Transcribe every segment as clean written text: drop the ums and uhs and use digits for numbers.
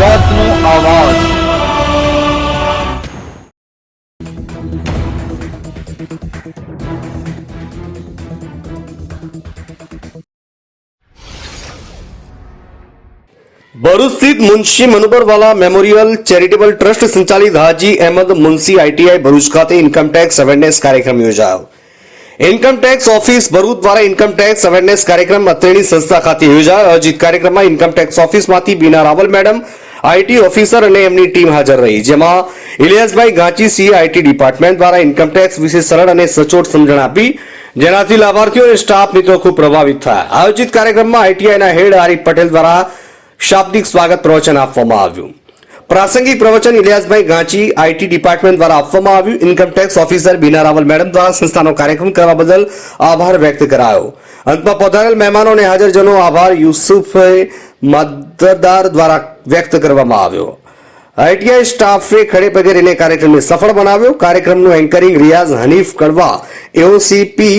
ગુજરાતનો આવાજ। ભરૂચ સ્થિત Munshi Manubarwala memorial charitable trust સંચાલિત હાજી અહેમદ મુનશી આઈટીઆઈ ભરૂચ ખાતે ઇન્કમટેક્સ અવેરનેસ કાર્યક્રમ યોજાયો। ઇન્કમટેક્સ ઓફિસ ભરૂચ દ્વારા ઇન્કમટેક્સ અવેરનેસ કાર્યક્રમ અત્રેની સંસ્થા ખાતે યોજાયો। આયોજિત કાર્યક્રમમાં ઇન્કમટેક્સ ઓફિસમાંથી Bina Raval madam IT officer અને એમની ટીમ હાજર રહી, જેમાં ઇલિયાસભાઈ ગાંચી સીએ આઈટી ડિપાર્ટમેન્ટ દ્વારા ઇન્કમટેક્સ વિશે સરળ અને સચોટ સમજણ આપી, જેનાથી લાભાર્થીઓ અને સ્ટાફ મિત્રો ખૂબ પ્રભાવિત થયા। આયોજિત કાર્યક્રમમાં આઈટીઆઈના હેડ આરિફ પટેલ દ્વારા શાબ્દિક સ્વાગત પ્રવચન આપવામાં આવ્યું। પ્રાસંગિક પ્રવચન ઇલિયાસભાઈ ગાંચી આઈટી ડિપાર્ટમેન્ટ દ્વારા આપવામાં આવ્યું। ઇન્કમટેક્સ ઓફિસર બીના રાવલ મેડમ દ્વારા સંસ્થાનો કાર્યક્રમ કરવા બદલ આભાર વ્યક્ત કરાયો। અંતમાં પધારેલ મહેમાનો અને હાજરજનો આભાર યુસુફે મદદદાર દ્વારા વ્યક્ત કરવામાં આવ્યો। આઈટીઆઈ સ્ટાફે ખડે પગે રહીને કાર્યક્રમને સફળ બનાવ્યો। કાર્યક્રમનું એન્કરિંગ રિયાઝ હનીફ કડવા એઓસીપી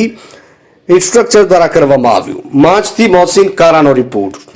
ઇન્સ્ટ્રક્ચર દ્વારા કરવામાં આવ્યું। માંચથી મોહસિન કારાનો રિપોર્ટ।